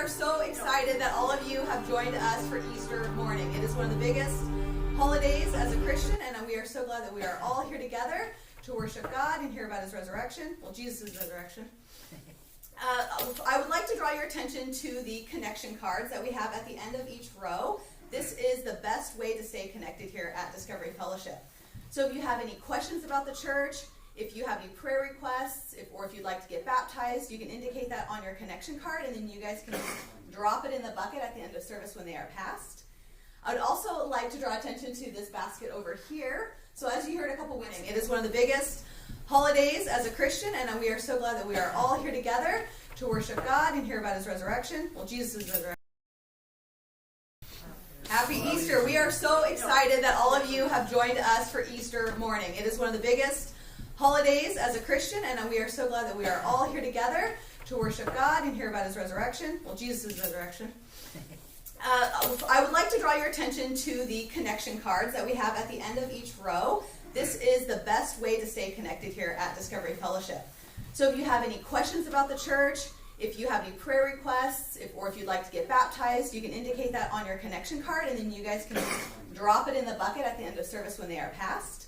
are so excited that all of you have joined us for Easter morning. It is one of the biggest holidays as a Christian, and we are so glad that we are all here together to worship God and hear about his resurrection. Well, Jesus' resurrection. I would like to draw your attention to the connection cards that we have at the end of each row. This is the best way to stay connected here at Discovery Fellowship. So if you have any questions about the church, if you have any prayer requests, or if you'd like to get baptized, you can indicate that on your connection card, and then you guys can drop it in the bucket at the end of service when they are passed. I would also like to draw attention to this basket over here. So as you heard a couple weeks ago, it is one of the biggest holidays as a Christian, and we are so glad that we are all here together to worship God and hear about his resurrection. Well, Jesus' resurrection. Happy Easter. We are so excited that all of you have joined us for Easter morning. It is one of the biggest holidays as a Christian, and we are so glad that we are all here together to worship God and hear about his resurrection. Well, Jesus' resurrection. I would like to draw your attention to the connection cards that we have at the end of each row. This is the best way to stay connected here at Discovery Fellowship. So if you have any questions about the church, if you have any prayer requests, or if you'd like to get baptized, you can indicate that on your connection card, and then you guys can drop it in the bucket at the end of service when they are passed.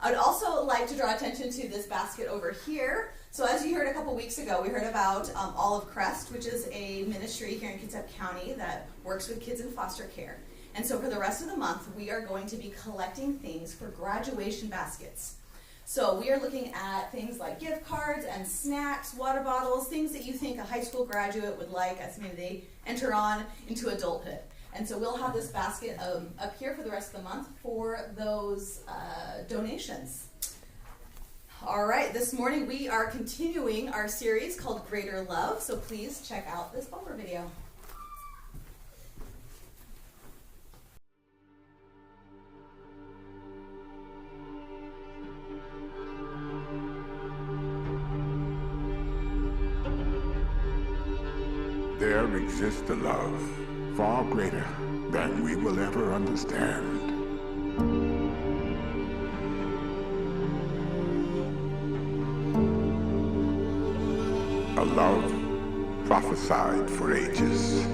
I would also like to draw attention to this basket over here. So as you heard a couple weeks ago, we heard about Olive Crest, which is a ministry here in Kitsap County that works with kids in foster care. And so for the rest of the month, we are going to be collecting things for graduation baskets. So we are looking at things like gift cards and snacks, water bottles, things that you think a high school graduate would like as maybe they enter on into adulthood. And so we'll have this basket up here for the rest of the month for those donations. All right, this morning we are continuing our series called Greater Love, so please check out this bumper video. There exists a love far greater than we will ever understand. A love prophesied for ages.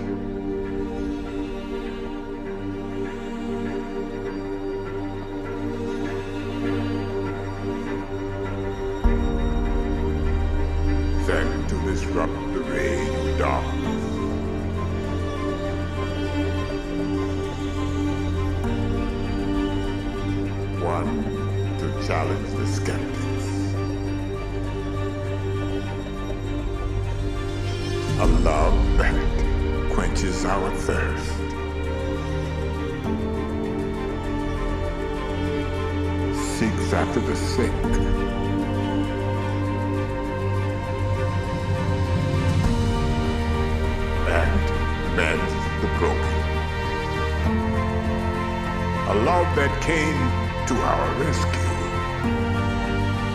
Sent to disrupt the reign of darkness. One to challenge the skeptics. A love that quenches our thirst. Seeks after the sick. And mends the broken. A love that came to our rescue.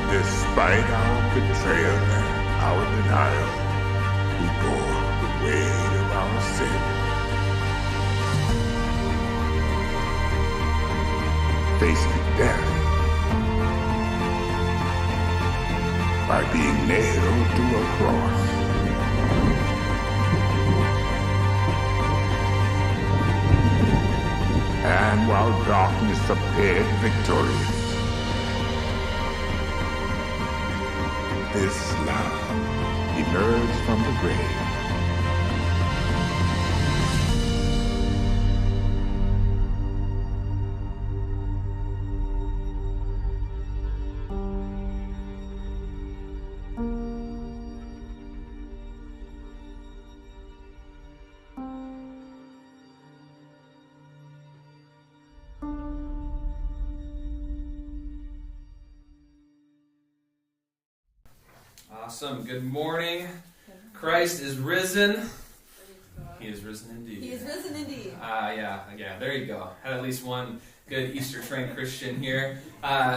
Despite our betrayal and our denial, he bore the weight of our sin. Facing death by being nailed to a cross. And while darkness appeared victorious, this love emerged from the grave. Awesome. Good morning. Christ is risen. He is risen indeed. He is risen indeed. Yeah. There you go. Had at least one good Easter trained Christian here.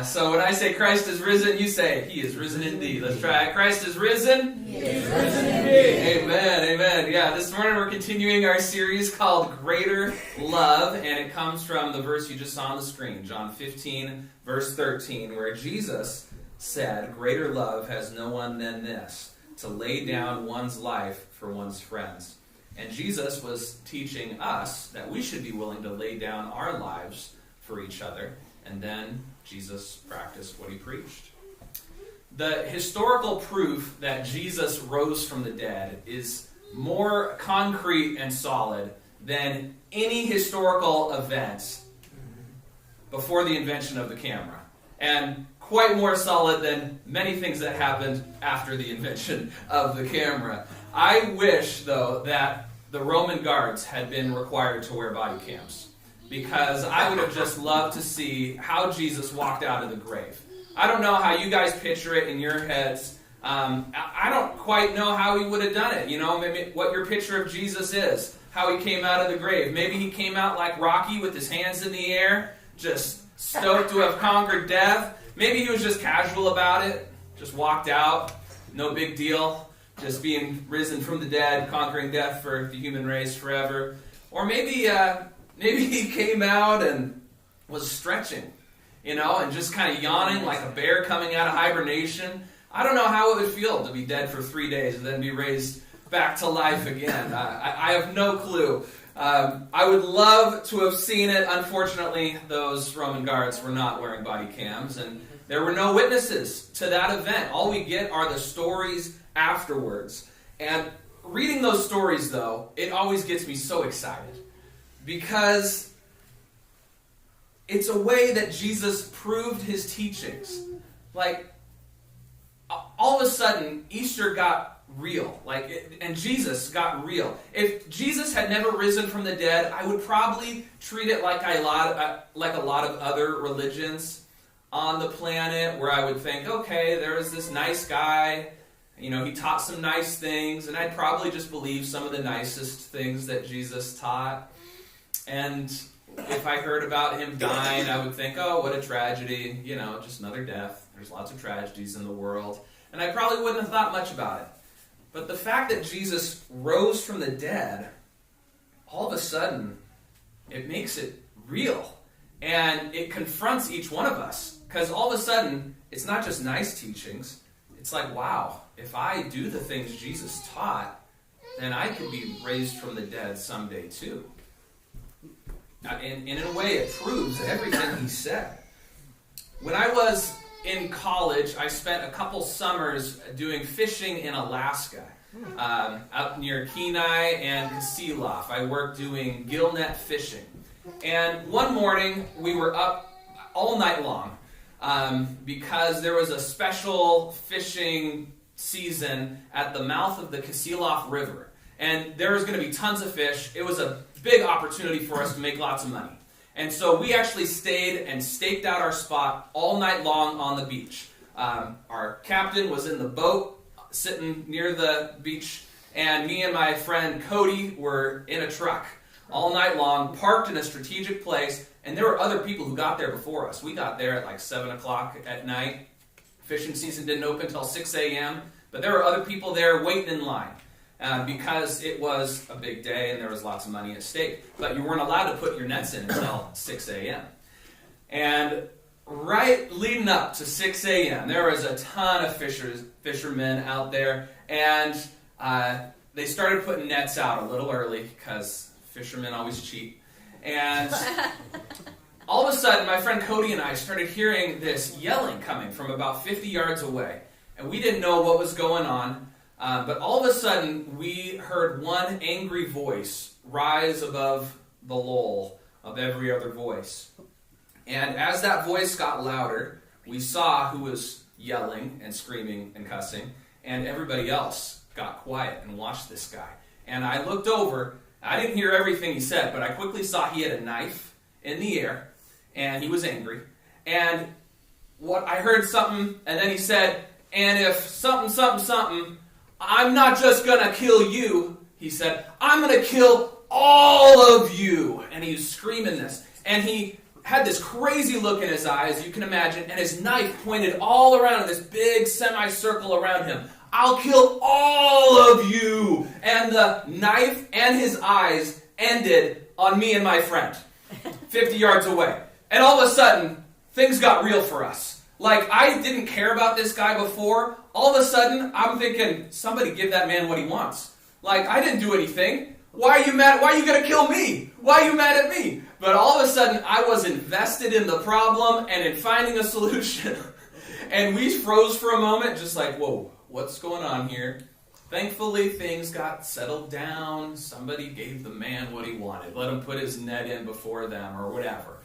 So when I say Christ is risen, you say He is risen indeed. Let's try it. Christ is risen. He is risen indeed. Amen. Yeah. This morning we're continuing our series called Greater Love, and it comes from the verse you just saw on the screen, John 15, verse 13, where Jesus said, "Greater love has no one than this, to lay down one's life for one's friends." And Jesus was teaching us that we should be willing to lay down our lives for each other. And then Jesus practiced what he preached. The historical proof that Jesus rose from the dead is more concrete and solid than any historical event before the invention of the camera. And quite more solid than many things that happened after the invention of the camera. I wish, though, that the Roman guards had been required to wear body cams, because I would have just loved to see how Jesus walked out of the grave. I don't know how you guys picture it in your heads. I don't quite know how he would have done it. Maybe what your picture of Jesus is, how he came out of the grave. Maybe he came out like Rocky with his hands in the air, just stoked to have conquered death. Maybe he was just casual about it, just walked out, no big deal, just being risen from the dead, conquering death for the human race forever. Or maybe he came out and was stretching, and just kind of yawning like a bear coming out of hibernation. I don't know how it would feel to be dead for 3 days and then be raised back to life again. I have no clue. I would love to have seen it. Unfortunately, those Roman guards were not wearing body cams, and there were no witnesses to that event. All we get are the stories afterwards. And reading those stories, though, it always gets me so excited, because it's a way that Jesus proved his teachings. Like, all of a sudden, Easter got real. And Jesus got real. If Jesus had never risen from the dead, I would probably treat it like a lot of other religions on the planet, where I would think, okay, there was this nice guy, he taught some nice things, and I'd probably just believe some of the nicest things that Jesus taught. And if I heard about him dying, I would think, oh, what a tragedy, just another death. There's lots of tragedies in the world. And I probably wouldn't have thought much about it. But the fact that Jesus rose from the dead, all of a sudden, it makes it real. And it confronts each one of us. Because all of a sudden, it's not just nice teachings. It's like, wow, if I do the things Jesus taught, then I could be raised from the dead someday too. And in a way, it proves everything he said. When I was in college, I spent a couple summers doing fishing in Alaska, out near Kenai and Kasilof. I worked doing gill net fishing. And one morning, we were up all night long because there was a special fishing season at the mouth of the Kasilof River. And there was going to be tons of fish. It was a big opportunity for us to make lots of money. And so we actually stayed and staked out our spot all night long on the beach. Our captain was in the boat sitting near the beach, and me and my friend Cody were in a truck all night long, parked in a strategic place, and there were other people who got there before us. We got there at like 7 o'clock at night. Fishing season didn't open until 6 a.m., but there were other people there waiting in line. Because it was a big day and there was lots of money at stake. But you weren't allowed to put your nets in until 6 a.m. And right leading up to 6 a.m., there was a ton of fishermen out there. And they started putting nets out a little early because fishermen always cheat. And all of a sudden, my friend Cody and I started hearing this yelling coming from about 50 yards away. And we didn't know what was going on. But all of a sudden, we heard one angry voice rise above the lull of every other voice. And as that voice got louder, we saw who was yelling and screaming and cussing, and everybody else got quiet and watched this guy. And I looked over. I didn't hear everything he said, but I quickly saw he had a knife in the air, and he was angry. And I heard something, and then he said, and if something, I'm not just going to kill you, he said. I'm going to kill all of you. And he was screaming this. And he had this crazy look in his eyes, you can imagine, and his knife pointed all around in this big semicircle around him. I'll kill all of you. And the knife and his eyes ended on me and my friend, 50 yards away. And all of a sudden, things got real for us. Like, I didn't care about this guy before. All of a sudden, I'm thinking, somebody give that man what he wants. Like, I didn't do anything. Why are you mad? Why are you going to kill me? Why are you mad at me? But all of a sudden, I was invested in the problem and in finding a solution. And we froze for a moment, just like, whoa, what's going on here? Thankfully, things got settled down. Somebody gave the man what he wanted. Let him put his net in before them or whatever.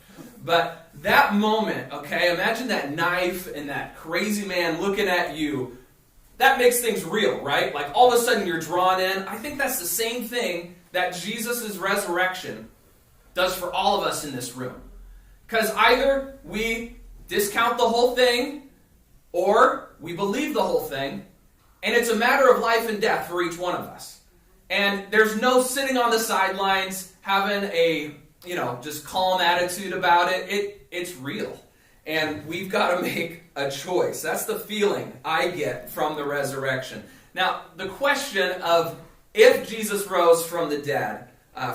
But that moment, okay, imagine that knife and that crazy man looking at you. That makes things real, right? Like all of a sudden you're drawn in. I think that's the same thing that Jesus' resurrection does for all of us in this room. Because either we discount the whole thing or we believe the whole thing, and it's a matter of life and death for each one of us. And there's no sitting on the sidelines having a, just calm attitude about it. It's real. And we've got to make a choice. That's the feeling I get from the resurrection. Now, the question of if Jesus rose from the dead,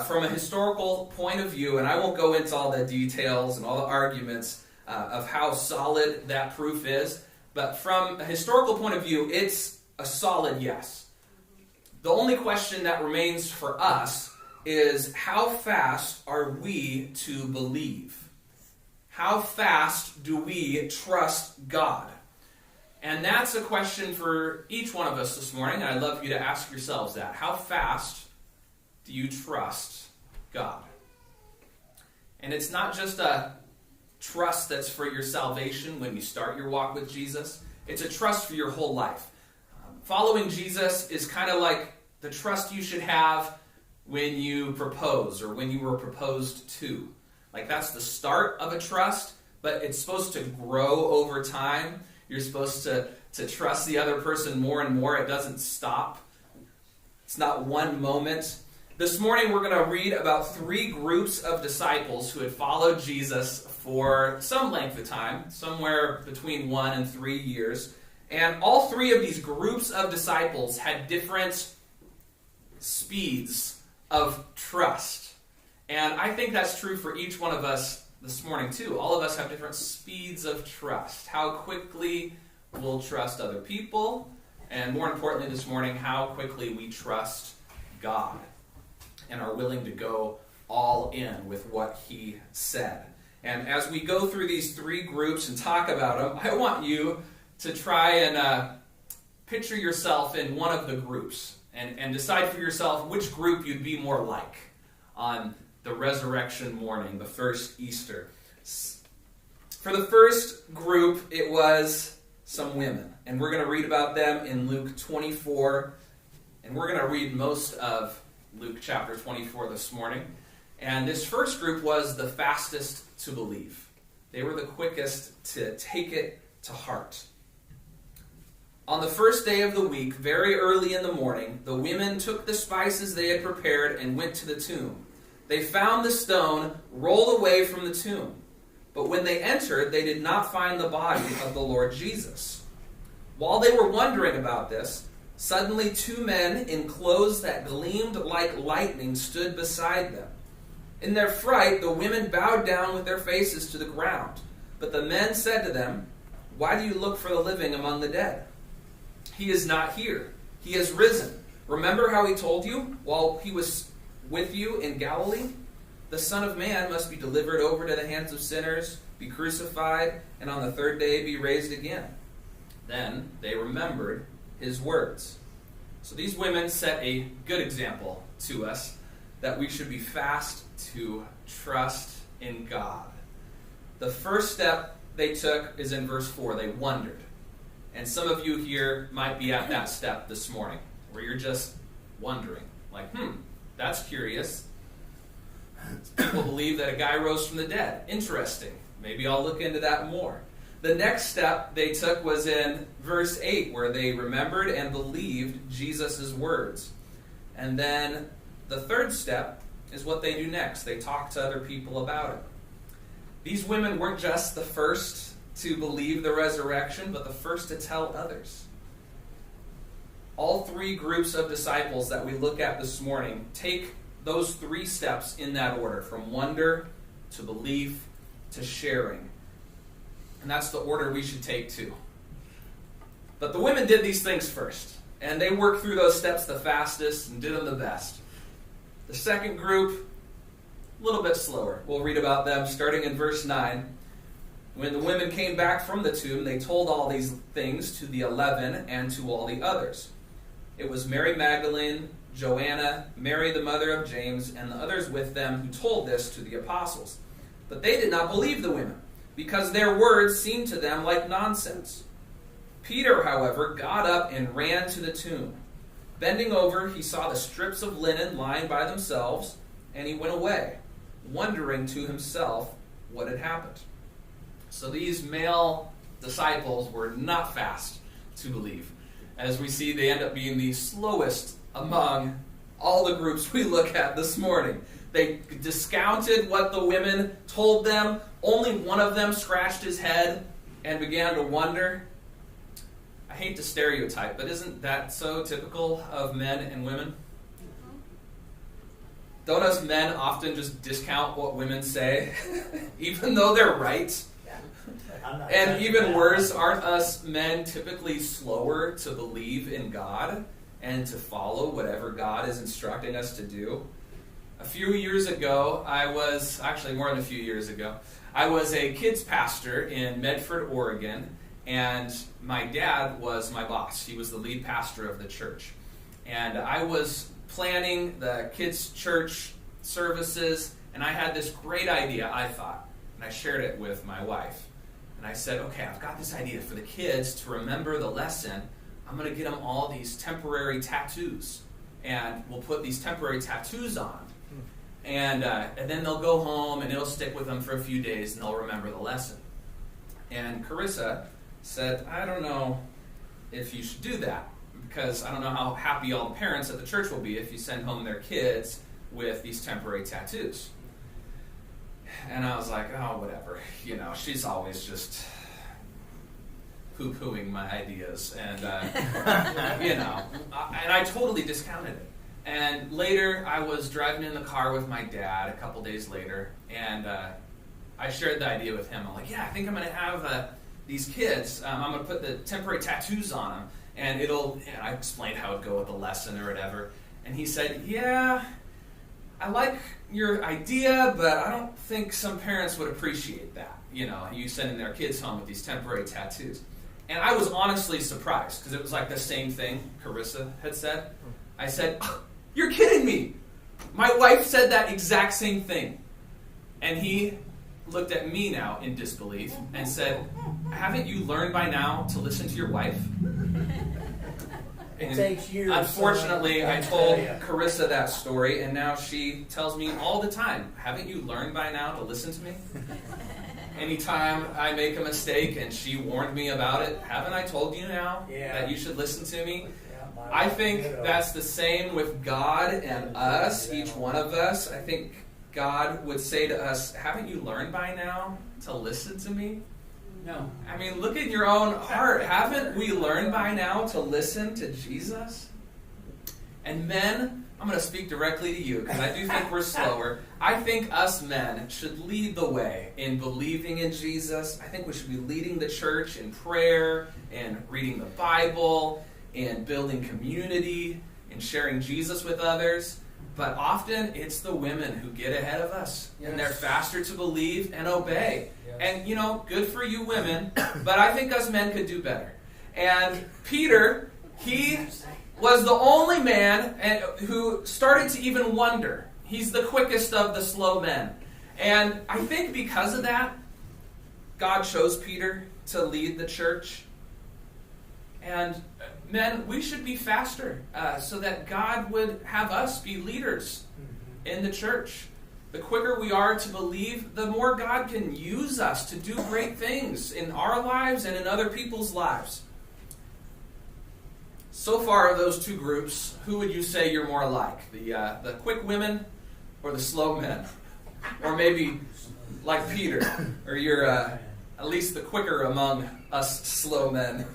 from a historical point of view, and I won't go into all the details and all the arguments of how solid that proof is, but from a historical point of view, it's a solid yes. The only question that remains for us is how fast are we to believe? How fast do we trust God? And that's a question for each one of us this morning, and I'd love you to ask yourselves that. How fast do you trust God? And it's not just a trust that's for your salvation when you start your walk with Jesus. It's a trust for your whole life. Following Jesus is kind of like the trust you should have when you propose or when you were proposed to. Like that's the start of a trust, but it's supposed to grow over time. You're supposed to trust the other person more and more. It doesn't stop. It's not one moment. This morning we're going to read about 3 groups of disciples who had followed Jesus for some length of time, somewhere between 1 and 3 years. And all 3 of these groups of disciples had different speeds of trust. And I think that's true for each one of us this morning too. All of us have different speeds of trust. How quickly we'll trust other people, and more importantly this morning, how quickly we trust God and are willing to go all in with what He said. And as we go through these 3 groups and talk about them, I want you to try and picture yourself in one of the groups and decide for yourself which group you'd be more like on the resurrection morning, the first Easter. For the first group, it was some women. And we're going to read about them in Luke 24. And we're going to read most of Luke chapter 24 this morning. And this first group was the fastest to believe. They were the quickest to take it to heart. On the first day of the week, very early in the morning, the women took the spices they had prepared and went to the tomb. They found the stone rolled away from the tomb. But when they entered, they did not find the body of the Lord Jesus. While they were wondering about this, suddenly 2 men in clothes that gleamed like lightning stood beside them. In their fright, the women bowed down with their faces to the ground. But the men said to them, "Why do you look for the living among the dead? He is not here. He has risen. Remember how he told you while he was with you in Galilee? The Son of Man must be delivered over to the hands of sinners, be crucified, and on the 3rd day be raised again." Then they remembered his words. So these women set a good example to us that we should be fast to trust in God. The first step they took is in verse 4. They wondered. And some of you here might be at that step this morning, where you're just wondering, like, that's curious. People believe that a guy rose from the dead. Interesting. Maybe I'll look into that more. The next step they took was in verse 8, where they remembered and believed Jesus' words. And then the third step is what they do next. They talk to other people about it. These women weren't just the first to believe the resurrection, but the first to tell others. All 3 groups of disciples that we look at this morning take those 3 steps in that order, from wonder to belief to sharing. And that's the order we should take too. But the women did these things first, and they worked through those steps the fastest and did them the best. The second group, a little bit slower. We'll read about them starting in verse 9. When the women came back from the tomb, they told all these things to the 11 and to all the others. It was Mary Magdalene, Joanna, Mary the mother of James, and the others with them who told this to the apostles. But they did not believe the women, because their words seemed to them like nonsense. Peter, however, got up and ran to the tomb. Bending over, he saw the strips of linen lying by themselves, and he went away, wondering to himself what had happened. So these male disciples were not fast to believe. As we see, they end up being the slowest among all the groups we look at this morning. They discounted what the women told them. Only one of them scratched his head and began to wonder. I hate to stereotype, but isn't that so typical of men and women? Don't us men often just discount what women say, even though they're right? And even worse, aren't us men typically slower to believe in God and to follow whatever God is instructing us to do? A few years ago, actually more than a few years ago, I was a kids pastor in Medford, Oregon, and my dad was my boss. He was the lead pastor of the church. And I was planning the kids' church services, and I had this great idea, I thought, and I shared it with my wife. And I said, okay, I've got this idea for the kids to remember the lesson. I'm going to get them all these temporary tattoos, and we'll put these temporary tattoos on. And then they'll go home, and it'll stick with them for a few days, and they'll remember the lesson. And Carissa said, I don't know if you should do that, because I don't know how happy all the parents at the church will be if you send home their kids with these temporary tattoos. And I was like, oh, whatever. She's always just poo-pooing my ideas. And, and I totally discounted it. And later, I was driving in the car with my dad a couple days later, and I shared the idea with him. I'm like, yeah, I think I'm going to have these kids. I'm going to put the temporary tattoos on them, and I explained how it would go with the lesson or whatever. And he said, yeah, I like your idea, but I don't think some parents would appreciate that. You sending their kids home with these temporary tattoos. And I was honestly surprised, because it was like the same thing Carissa had said. I said, oh, you're kidding me. My wife said that exact same thing. And he looked at me now in disbelief and said, haven't you learned by now to listen to your wife? It takes years. Unfortunately, I told Carissa that story, and now she tells me all the time, haven't you learned by now to listen to me? Anytime I make a mistake, and she warned me about it, haven't I told you now that you should listen to me? I think that's the same with God and us, each one of us. I think God would say to us, haven't you learned by now to listen to me? No. I mean, look at your own heart. Haven't we learned by now to listen to Jesus? And men, I'm going to speak directly to you, because I do think we're slower. I think us men should lead the way in believing in Jesus. I think we should be leading the church in prayer, and reading the Bible, and building community, and sharing Jesus with others. But often, it's the women who get ahead of us, and they're faster to believe and obey. And, good for you women, but I think us men could do better. And Peter, he was the only man who started to even wonder. He's the quickest of the slow men. And I think because of that, God chose Peter to lead the church. And men, we should be faster so that God would have us be leaders in the church. The quicker we are to believe, the more God can use us to do great things in our lives and in other people's lives. So far of those two groups, who would you say you're more like? The quick women or the slow men? Or maybe like Peter, or you're at least the quicker among us slow men.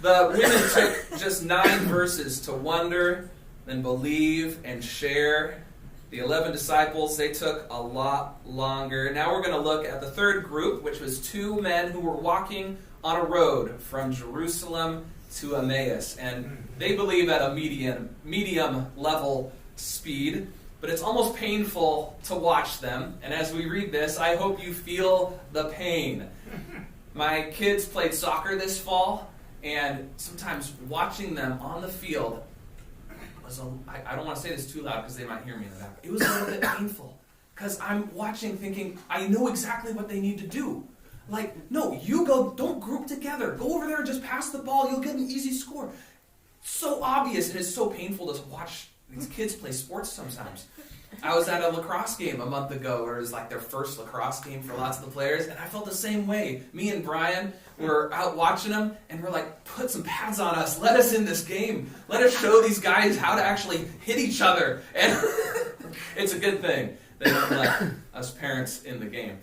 The women took just 9 verses to wonder, then believe, and share. The 11 disciples, they took a lot longer. Now we're going to look at the third group, which was 2 men who were walking on a road from Jerusalem to Emmaus. And they believe at a medium level speed, but it's almost painful to watch them. And as we read this, I hope you feel the pain. My kids played soccer this fall, and sometimes watching them on the field was I don't want to say this too loud because they might hear me in the back. It was a little bit painful because I'm watching thinking, I know exactly what they need to do. Like, no, you go, don't group together. Go over there and just pass the ball. You'll get an easy score. So obvious, and it's so painful to watch these kids play sports sometimes. I was at a lacrosse game a month ago where it was like their first lacrosse game for lots of the players, and I felt the same way. Me and Brian were out watching them, and we're like, put some pads on us. Let us in this game. Let us show these guys how to actually hit each other. And it's a good thing they don't let us parents in the game.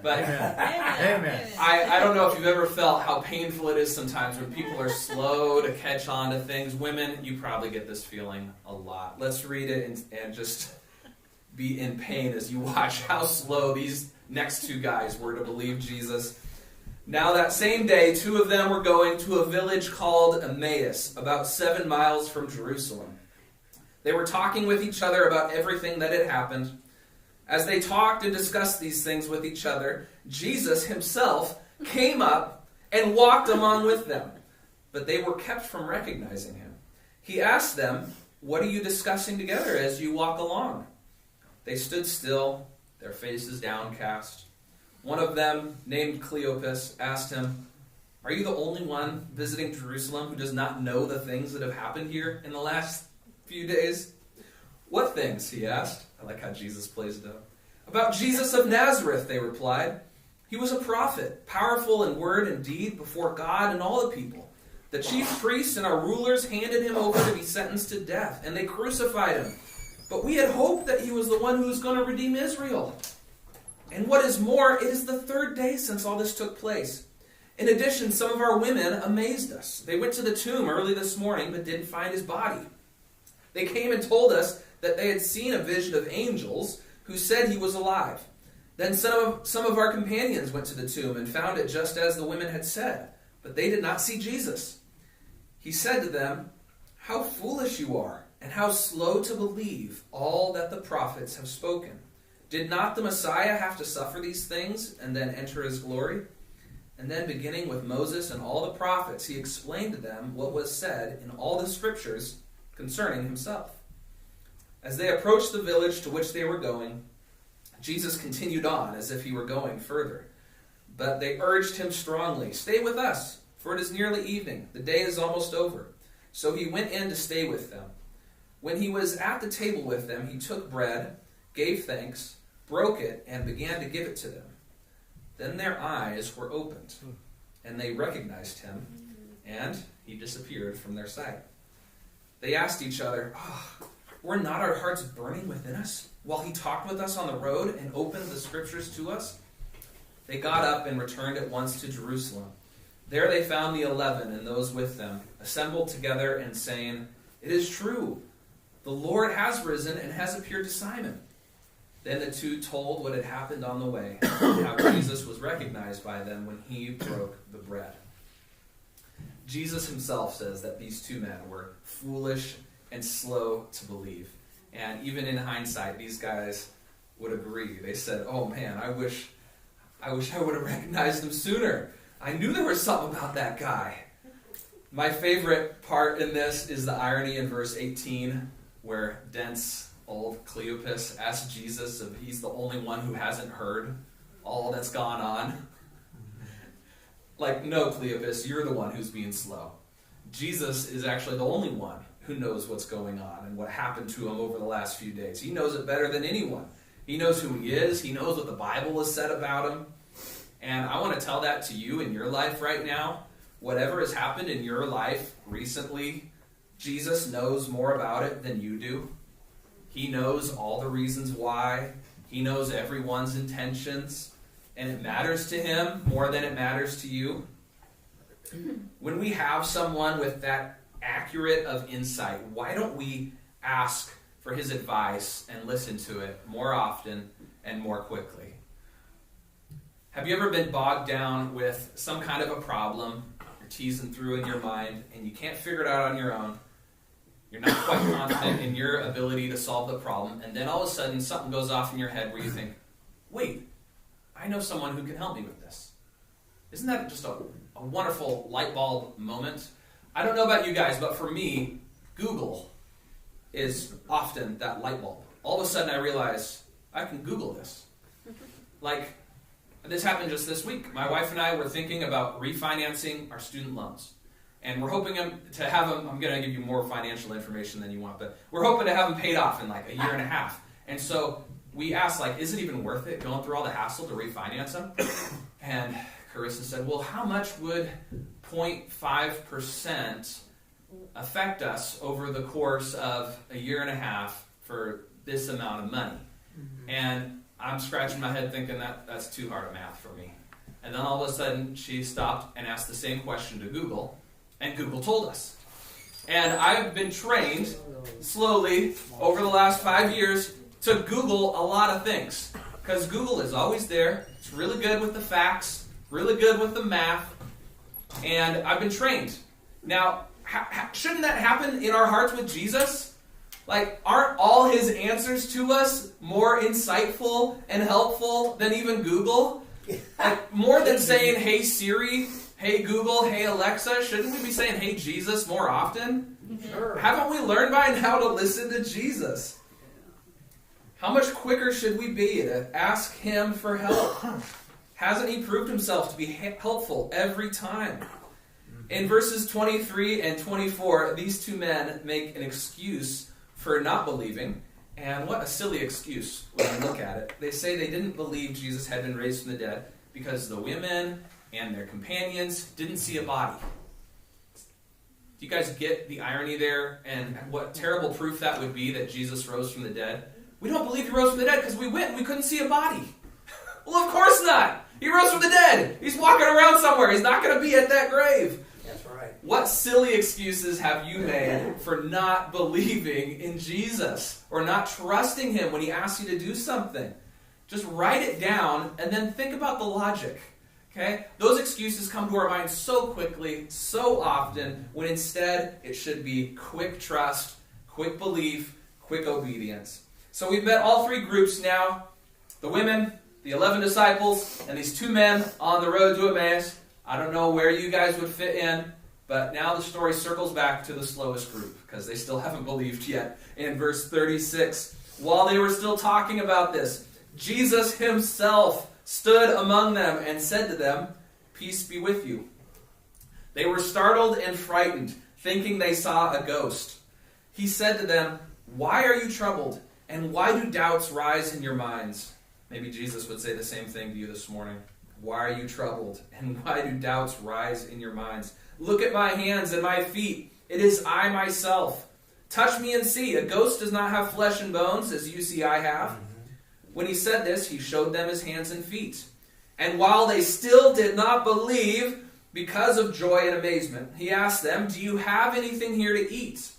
But Amen. I don't know if you've ever felt how painful it is sometimes when people are slow to catch on to things. Women, you probably get this feeling a lot. Let's read it and just be in pain as you watch how slow these next two guys were to believe Jesus. Now that same day, two of them were going to a village called Emmaus, about 7 miles from Jerusalem. They were talking with each other about everything that had happened. As they talked and discussed these things with each other, Jesus himself came up and walked along with them, but they were kept from recognizing him. He asked them, "What are you discussing together as you walk along?" They stood still, their faces downcast. One of them, named Cleopas, asked him, "Are you the only one visiting Jerusalem who does not know the things that have happened here in the last few days?" "What things?" he asked. I like how Jesus plays it up. "About Jesus of Nazareth," they replied. "He was a prophet, powerful in word and deed before God and all the people. The chief priests and our rulers handed him over to be sentenced to death, and they crucified him. But we had hoped that he was the one who was going to redeem Israel. And what is more, it is the third day since all this took place. In addition, some of our women amazed us. They went to the tomb early this morning, but didn't find his body. They came and told us that they had seen a vision of angels who said he was alive. Then some of our companions went to the tomb and found it just as the women had said, but they did not see Jesus." He said to them, "How foolish you are, and how slow to believe all that the prophets have spoken. Did not the Messiah have to suffer these things and then enter his glory?" And then, beginning with Moses and all the prophets, he explained to them what was said in all the scriptures concerning himself. As they approached the village to which they were going, Jesus continued on as if he were going further. But they urged him strongly, "Stay with us, for it is nearly evening. The day is almost over." So he went in to stay with them. When he was at the table with them, he took bread, gave thanks, broke it, and began to give it to them. Then their eyes were opened, and they recognized him, and he disappeared from their sight. They asked each other, "Were not our hearts burning within us while he talked with us on the road and opened the scriptures to us?" They got up and returned at once to Jerusalem. There they found the 11 and those with them, assembled together and saying, "It is true, the Lord has risen and has appeared to Simon." Then the two told what had happened on the way, and how Jesus was recognized by them when he broke the bread. Jesus himself says that these two men were foolish and slow to believe. And even in hindsight, these guys would agree. They said, "Oh man, I wish I would have recognized him sooner. I knew there was something about that guy." My favorite part in this is the irony in verse 18, where dense old Cleopas asks Jesus if he's the only one who hasn't heard all that's gone on. Like, no, Cleopas, you're the one who's being slow. Jesus is actually the only one who knows what's going on and what happened to him over the last few days. He knows it better than anyone. He knows who he is. He knows what the Bible has said about him. And I want to tell that to you in your life right now. Whatever has happened in your life recently, Jesus knows more about it than you do. He knows all the reasons why. He knows everyone's intentions. And it matters to him more than it matters to you. When we have someone with that accurate of insight, why don't we ask for his advice and listen to it more often and more quickly? Have you ever been bogged down with some kind of a problem you're teasing through in your mind and you can't figure it out on your own? You're not quite confident in your ability to solve the problem. And then all of a sudden, something goes off in your head where you think, wait, I know someone who can help me with this. Isn't that just a wonderful light bulb moment? I don't know about you guys, but for me, Google is often that light bulb. All of a sudden I realize I can Google this. Like, this happened just this week. My wife and I were thinking about refinancing our student loans. And we're hoping to have them, I'm going to give you more financial information than you want, but we're hoping to have them paid off in like a year and a half. And so we asked, like, is it even worth it going through all the hassle to refinance them? And Carissa said, well, how much would 0.5% affect us over the course of a year and a half for this amount of money? And I'm scratching my head thinking that's too hard of math for me. And then all of a sudden she stopped and asked the same question to Google, and Google told us. And I've been trained slowly over the last 5 years to Google a lot of things, because Google is always there. It's really good with the facts, really good with the math, and I've been trained. Now, shouldn't that happen in our hearts with Jesus? Like, aren't all his answers to us more insightful and helpful than even Google? Like, more than saying, hey Siri, hey Google, hey Alexa, shouldn't we be saying, hey Jesus more often? Sure. Haven't we learned by now to listen to Jesus? How much quicker should we be to ask him for help? Hasn't he proved himself to be helpful every time? In verses 23 and 24, these two men make an excuse for not believing. And what a silly excuse when you look at it. They say they didn't believe Jesus had been raised from the dead because the women and their companions didn't see a body. Do you guys get the irony there? And what terrible proof that would be that Jesus rose from the dead? We don't believe he rose from the dead because we went and we couldn't see a body. Well, of course not. He rose from the dead. He's walking around somewhere. He's not going to be at that grave. That's right. What silly excuses have you made for not believing in Jesus or not trusting him when he asks you to do something? Just write it down and then think about the logic. Okay? Those excuses come to our minds so quickly, so often, when instead it should be quick trust, quick belief, quick obedience. So we've met all three groups now. The women, the 11 disciples, and these two men on the road to Emmaus. I don't know where you guys would fit in, but now the story circles back to the slowest group because they still haven't believed yet. In verse 36, while they were still talking about this, Jesus himself stood among them and said to them, "Peace be with you." They were startled and frightened, thinking they saw a ghost. He said to them, "Why are you troubled, and why do doubts rise in your minds?" Maybe Jesus would say the same thing to you this morning. Why are you troubled, and why do doubts rise in your minds? Look at my hands and my feet. It is I myself. Touch me and see. A ghost does not have flesh and bones, as you see I have. When he said this, he showed them his hands and feet. And while they still did not believe, because of joy and amazement, he asked them, "Do you have anything here to eat?"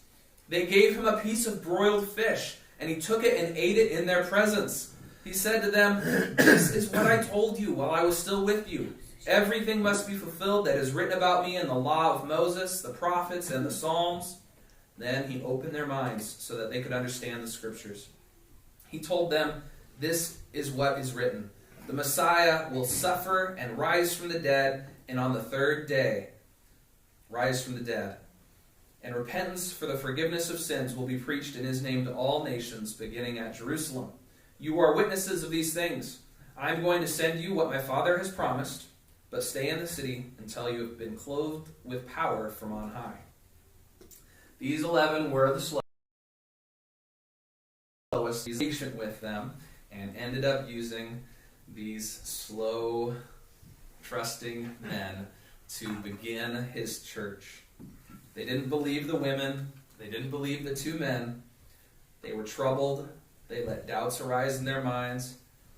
They gave him a piece of broiled fish, and he took it and ate it in their presence. He said to them, "This is what I told you while I was still with you. Everything must be fulfilled that is written about me in the law of Moses, the prophets, and the Psalms." Then he opened their minds so that they could understand the scriptures. He told them, "This is what is written. The Messiah will suffer and rise from the dead, and on the third day rise from the dead. And repentance for the forgiveness of sins will be preached in his name to all nations, beginning at Jerusalem. You are witnesses of these things. I am going to send you what my Father has promised, but stay in the city until you have been clothed with power from on high." These 11 were the slowest, patient with them, and ended up using these slow, trusting men to begin his church. They didn't believe the women. They didn't believe the two men. They were troubled. They let doubts arise in their minds.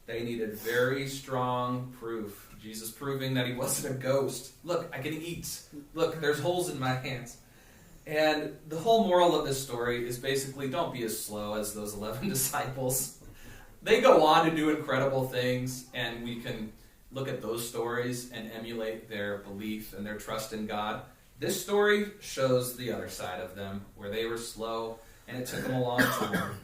They needed very strong proof. Jesus proving that he wasn't a ghost. Look, I can eat. Look, there's holes in my hands. And the whole moral of this story is basically don't be as slow as those 11 disciples. They go on to do incredible things, and we can look at those stories and emulate their belief and their trust in God. This story shows the other side of them, where they were slow and it took them a long time.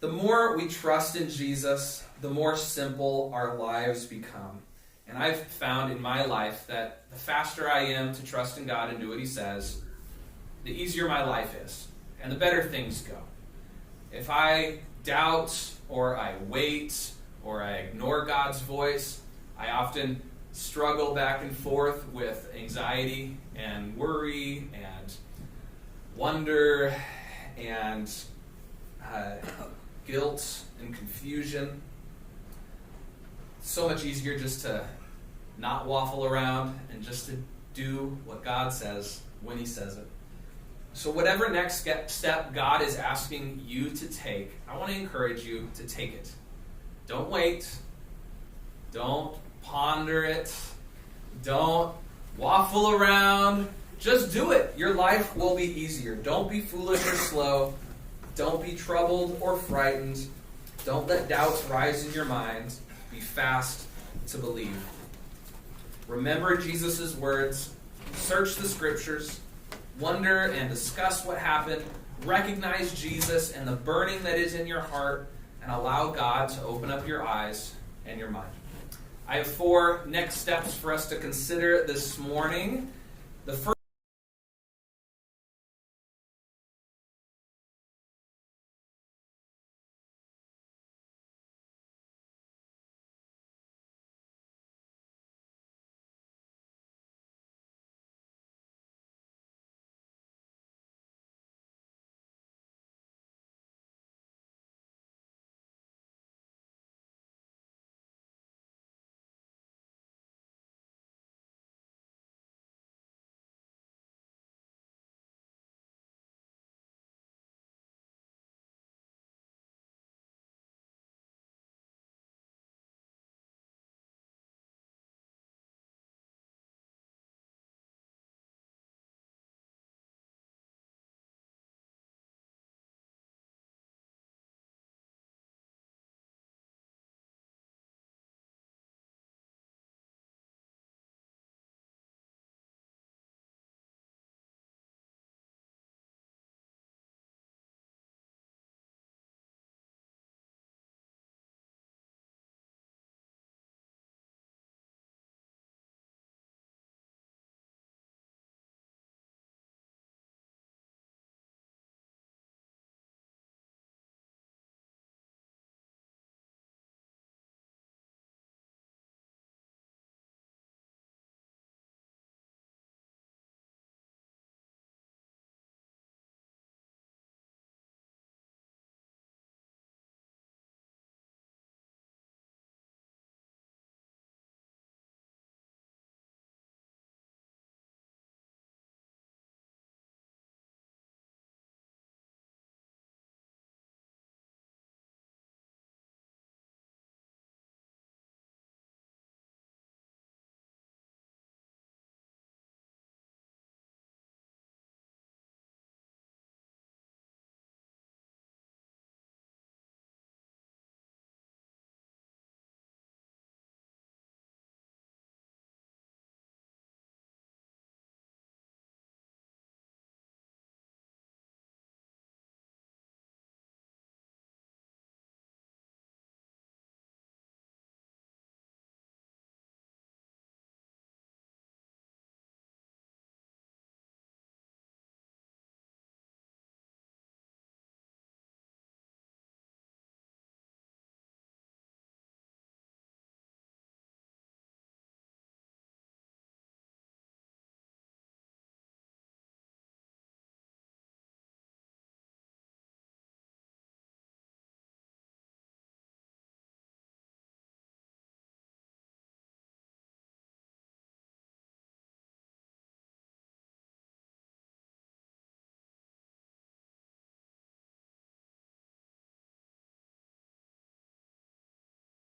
The more we trust in Jesus, the more simple our lives become. And I've found in my life that the faster I am to trust in God and do what He says, the easier my life is, and the better things go. If I doubt, or I wait, or I ignore God's voice, I often struggle back and forth with anxiety and worry and wonder and guilt and confusion. It's so much easier just to not waffle around and just to do what God says when He says it. So whatever next step God is asking you to take, I want to encourage you to take it. Don't wait. Don't ponder it. Don't waffle around. Just do it. Your life will be easier. Don't be foolish or slow. Don't be troubled or frightened. Don't let doubts rise in your mind. Be fast to believe. Remember Jesus' words. Search the Scriptures. Wonder and discuss what happened. Recognize Jesus and the burning that is in your heart, and allow God to open up your eyes and your mind. I have 4 next steps for us to consider this morning. The first